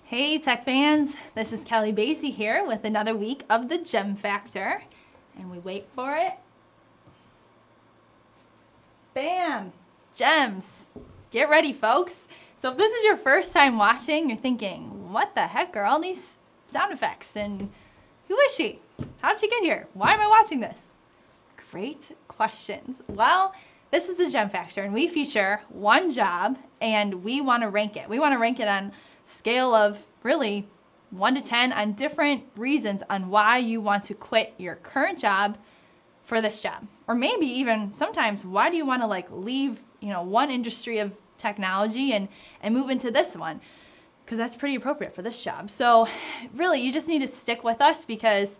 Hey tech fans, this is Kelly Basie here with another week of the Gem Factor, and we wait for it. Bam! Gems! Get ready, folks. So if this is your first time watching, you're thinking, what the heck are all these sound effects, and who is she? How'd she get here? Why am I watching this? Great questions. Well, this is the Gem Factor, and we feature one job, and we want to rank it. We want to rank it on scale of really 1 to 10 on different reasons on why you want to quit your current job for this job. Or maybe even sometimes, why do you want to leave, one industry of technology and move into this one? Because that's pretty appropriate for this job. So really, you just need to stick with us because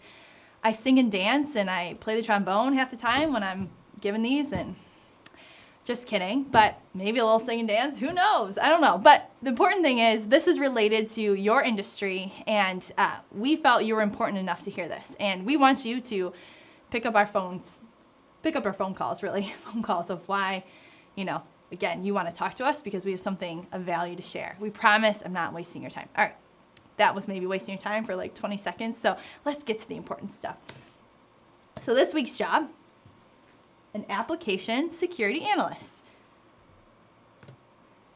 I sing and dance and I play the trombone half the time when I'm giving these, and just kidding, but maybe a little sing and dance, who knows? I don't know. But the important thing is this is related to your industry, and we felt you were important enough to hear this. And we want you to pick up our phone calls, really, phone calls of why, again, you want to talk to us because we have something of value to share. We promise I'm not wasting your time. All right, that was maybe wasting your time for 20 seconds. So let's get to the important stuff. So this week's job, an application security analyst.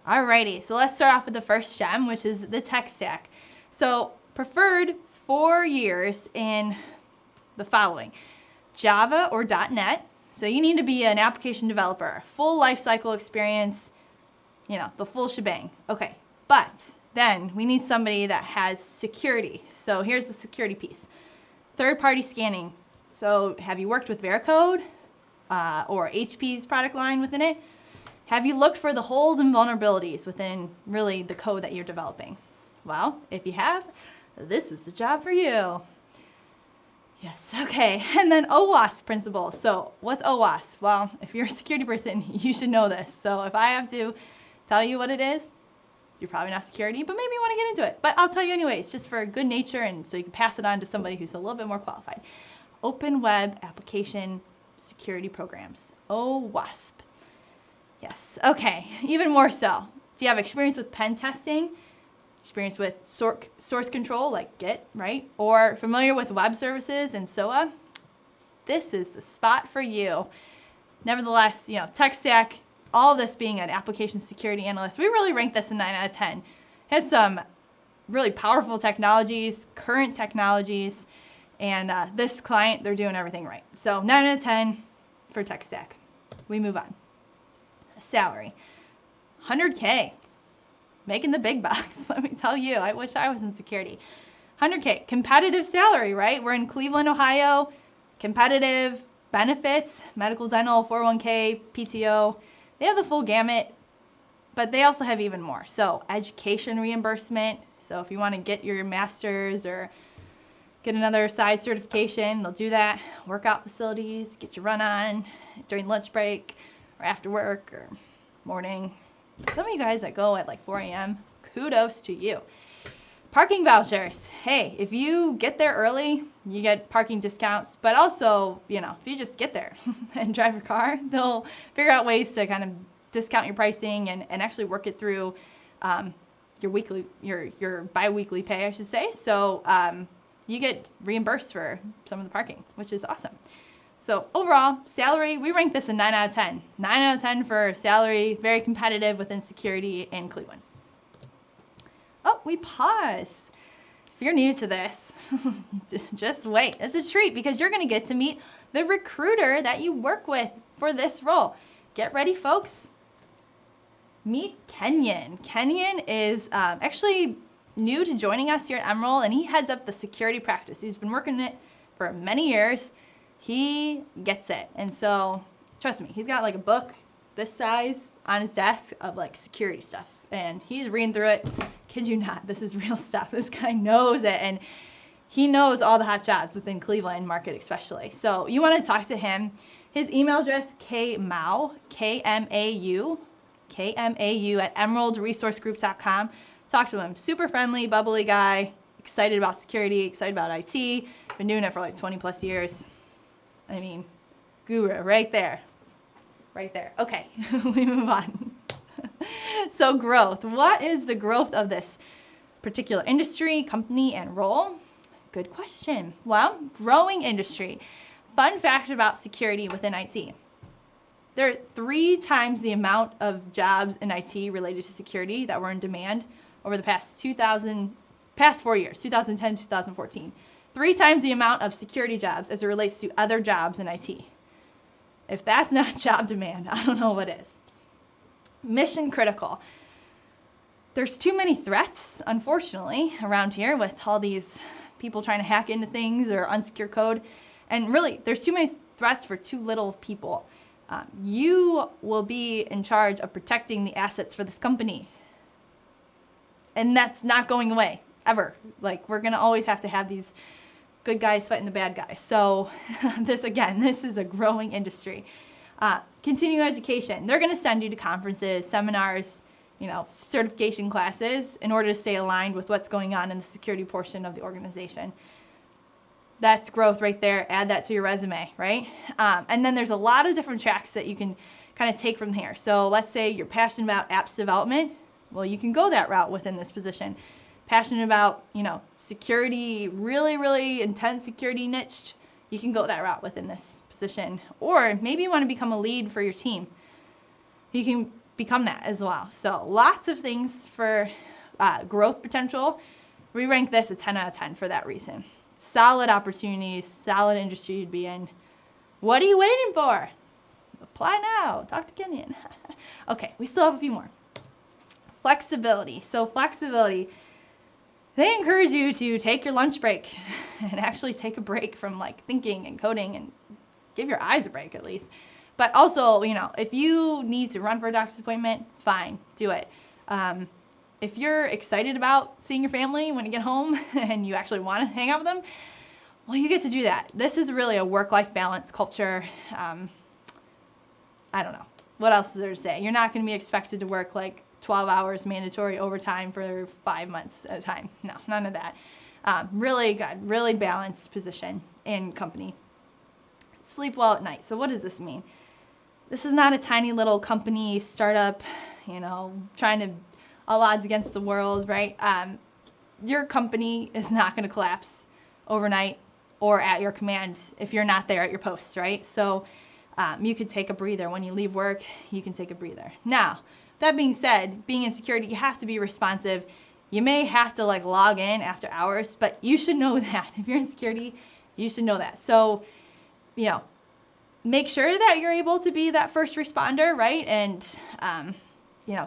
Alrighty, so let's start off with the first gem, which is the tech stack. So preferred 4 years in the following: Java or .NET. So you need to be an application developer, full life cycle experience, the full shebang. Okay, but then we need somebody that has security. So here's the security piece. Third-party scanning. So have you worked with Veracode? Or HP's product line within it? Have you looked for the holes and vulnerabilities within really the code that you're developing? Well, if you have, this is the job for you. Yes, okay. And then OWASP principles. So what's OWASP? Well, if you're a security person, you should know this. So if I have to tell you what it is, you're probably not security, but maybe you want to get into it. But I'll tell you anyways, just for good nature and so you can pass it on to somebody who's a little bit more qualified. Open web application security programs. OWASP. Yes. Okay. Even more so. Do you have experience with pen testing? Experience with source control like Git, right? Or familiar with web services and SOA? This is the spot for you. Nevertheless, tech stack, all this being an application security analyst, we really rank this a 9 out of 10. It has some really powerful technologies, current technologies, and this client, they're doing everything right. So 9 out of 10 for tech stack. We move on. Salary, $100K. Making the big bucks, let me tell you. I wish I was in security. $100K, competitive salary, right? We're in Cleveland, Ohio. Competitive benefits, medical, dental, 401K, PTO. They have the full gamut, but they also have even more. So education reimbursement. So if you want to get your master's or get another side certification, they'll do that. Workout facilities, get your run on during lunch break or after work or morning. Some of you guys that go at 4 a.m., kudos to you. Parking vouchers. Hey, if you get there early, you get parking discounts. But also, if you just get there and drive your car, they'll figure out ways to kind of discount your pricing and actually work it through your bi-weekly pay, I should say. So you get reimbursed for some of the parking, which is awesome. So overall, salary, we rank this a 9 out of 10. 9 out of 10 for salary, very competitive within security in Cleveland. Oh, we pause. If you're new to this, just wait. It's a treat because you're going to get to meet the recruiter that you work with for this role. Get ready, folks. Meet Kenyan. Kenyan is actually new to joining us here at Emerald, and he heads up the security practice. He's been working it for many years. He gets it. And so, trust me, he's got a book this size on his desk of security stuff. And he's reading through it. Kid you not, this is real stuff. This guy knows it. And he knows all the hot jobs within Cleveland market especially. So you want to talk to him. His email address, kmau, K-M-A-U, at emeraldresourcegroup.com. Talk to him. Super friendly, bubbly guy, excited about security, excited about IT. Been doing it for 20 plus years. I mean, guru right there. Right there. Okay, we move on. So growth. What is the growth of this particular industry, company, and role? Good question. Well, growing industry. Fun fact about security within IT. There are 3 times the amount of jobs in IT related to security that were in demand over the past 4 years, 2010, 2014. 3 times the amount of security jobs as it relates to other jobs in IT. If that's not job demand, I don't know what is. Mission critical. There's too many threats, unfortunately, around here with all these people trying to hack into things or unsecure code. And really, there's too many threats for too little people. You will be in charge of protecting the assets for this company. And that's not going away, ever. Like, we're going to always have to have these good guys fighting the bad guys. So this is a growing industry. Continuing education. They're going to send you to conferences, seminars, certification classes in order to stay aligned with what's going on in the security portion of the organization. That's growth right there. Add that to your resume, right? And then there's a lot of different tracks that you can kind of take from here. So let's say you're passionate about apps development. Well, you can go that route within this position. Passionate about, security, really, really intense security niche. You can go that route within this position. Or maybe you want to become a lead for your team. You can become that as well. So lots of things for growth potential. We rank this a 10 out of 10 for that reason. Solid opportunities, solid industry to be in. What are you waiting for? Apply now. Talk to Kenyan. Okay, we still have a few more. Flexibility. So flexibility, they encourage you to take your lunch break and actually take a break from thinking and coding and give your eyes a break at least. But also, if you need to run for a doctor's appointment, fine, do it. If you're excited about seeing your family when you get home and you actually want to hang out with them, well, you get to do that. This is really a work-life balance culture. I don't know. What else is there to say? You're not going to be expected to work 12 hours mandatory overtime for 5 months at a time. No, none of that. Really good, really balanced position in company. Sleep well at night. So what does this mean? This is not a tiny little company, startup, trying to all odds against the world, right? Your company is not going to collapse overnight or at your command if you're not there at your post, right? So you could take a breather. When you leave work, you can take a breather. Now, that being said, being in security, you have to be responsive. You may have to log in after hours, but you should know that. If you're in security, you should know that. So, make sure that you're able to be that first responder, right? And,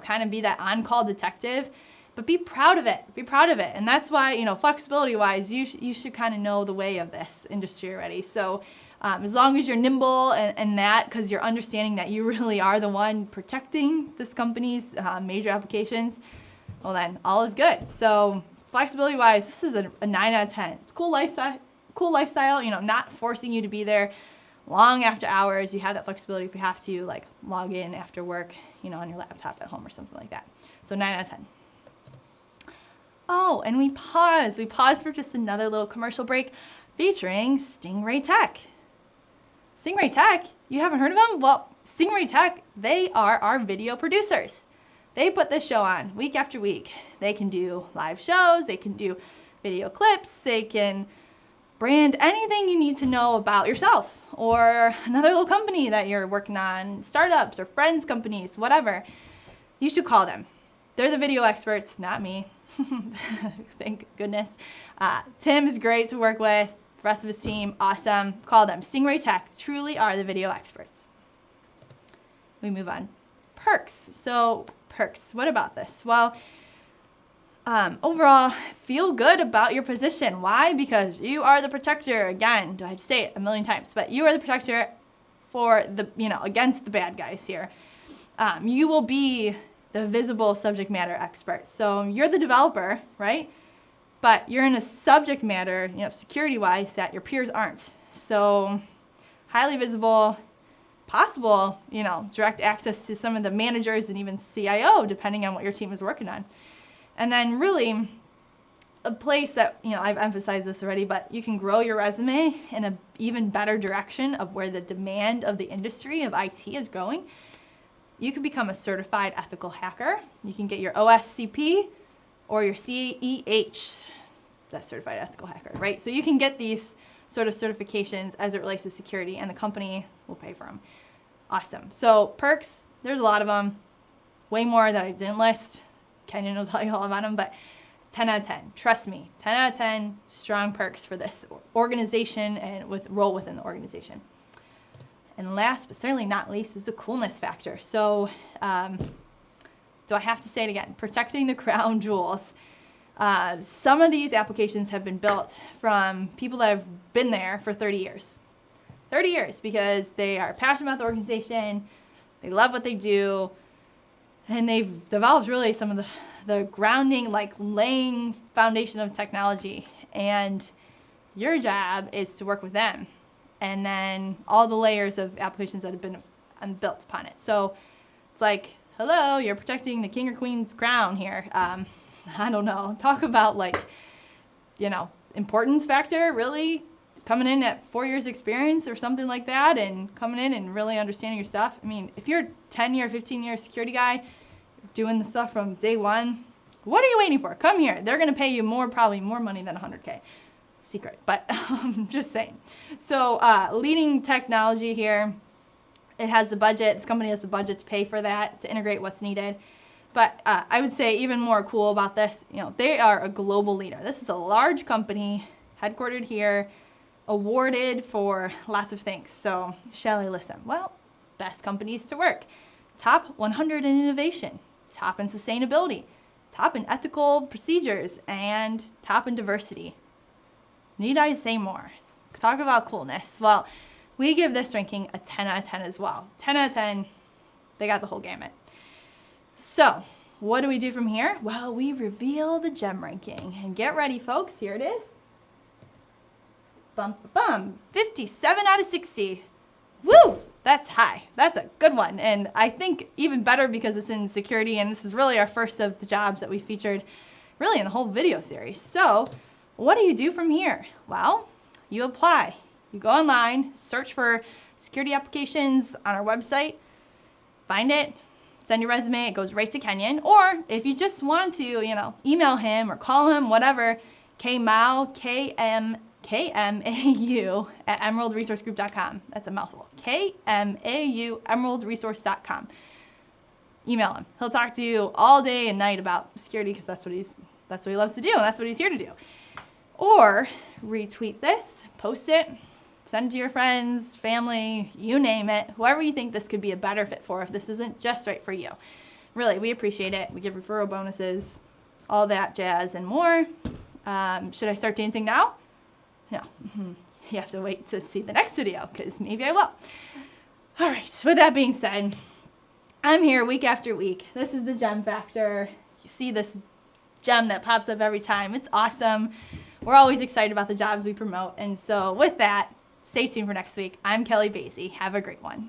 kind of be that on-call detective, but be proud of it. Be proud of it. And that's why, flexibility-wise, you should kind of know the way of this industry already. So as long as you're nimble and that, because you're understanding that you really are the one protecting this company's major applications, well then, all is good. So flexibility-wise, this is a 9 out of 10. It's cool lifestyle, not forcing you to be there long after hours. You have that flexibility if you have to log in after work, on your laptop at home or something like that. So 9 out of 10. Oh, and we pause for just another little commercial break featuring Stingray Tech. Stingray Tech, you haven't heard of them? Well, Stingray Tech, they are our video producers. They put this show on week after week. They can do live shows, they can do video clips, they can brand anything you need to know about yourself or another little company that you're working on, startups or friends companies, whatever. You should call them. They're the video experts, not me. Thank goodness. Tim is great to work with. The rest of his team, awesome. Call them. Stingray Tech truly are the video experts. We move on. Perks. So perks, what about this? Well, overall, feel good about your position. Why? Because you are the protector. Again, I have to say it a million times, but you are the protector for the, against the bad guys here. You will be the visible subject matter expert. So you're the developer, right? But you're in a subject matter, security-wise, that your peers aren't. So highly visible, possible, direct access to some of the managers and even CIO, depending on what your team is working on. And then really a place that, I've emphasized this already, but you can grow your resume in an even better direction of where the demand of the industry of IT is growing. You can become a certified ethical hacker. You can get your OSCP or your CEH, that's Certified Ethical Hacker, right? So you can get these sort of certifications as it relates to security, and the company will pay for them. Awesome. So perks, there's a lot of them, way more that I didn't list. Kenyan will tell you all about them, but 10 out of 10. Trust me, 10 out of 10 strong perks for this organization and with role within the organization. And last but certainly not least is the coolness factor. So do I have to say it again? Protecting the crown jewels. Some of these applications have been built from people that have been there for 30 years. 30 years because they are passionate about the organization, they love what they do, and they've developed really some of the grounding, like laying foundation of technology. And your job is to work with them. And then all the layers of applications that have been built upon it. So it's like, hello, you're protecting the king or queen's crown here. I don't know. Talk about importance factor, really coming in at 4 years experience or something like that and coming in and really understanding your stuff. I mean, if you're a 10-year, 15-year security guy doing the stuff from day one, what are you waiting for? Come here. They're going to pay you probably more money than $100K. Secret, but just saying. So leading technology here, it has the budget. This company has the budget to pay for that, to integrate what's needed. But I would say even more cool about this, they are a global leader. This is a large company, headquartered here, awarded for lots of things. So shall I list them? Well, best companies to work, top 100 in innovation, top in sustainability, top in ethical procedures, and top in diversity. Need I say more? Talk about coolness. Well, we give this ranking a 10 out of 10 as well. 10 out of 10, they got the whole gamut. So what do we do from here? Well, we reveal the gem ranking. And get ready, folks. Here it is. Bum, bum, bum. 57 out of 60. Woo! That's high. That's a good one. And I think even better because it's in security, and this is really our first of the jobs that we featured really in the whole video series. So what do you do from here? Well, you apply. You go online, search for security applications on our website, find it, send your resume. It goes right to Kenyan. Or if you just want to, email him or call him, whatever, Kmau, KMAU at emeraldresourcegroup.com. That's a mouthful. KMAU, emeraldresource.com. Email him. He'll talk to you all day and night about security because that's what he loves to do, and that's what he's here to do. Or retweet this, post it, send it to your friends, family, you name it, whoever you think this could be a better fit for if this isn't just right for you. Really, we appreciate it. We give referral bonuses, all that jazz and more. Should I start dancing now? No. You have to wait to see the next video because maybe I will. All right, with that being said, I'm here week after week. This is the gem factor. You see this gem that pops up every time. It's awesome. We're always excited about the jobs we promote. And so with that, stay tuned for next week. I'm Kelly Basie. Have a great one.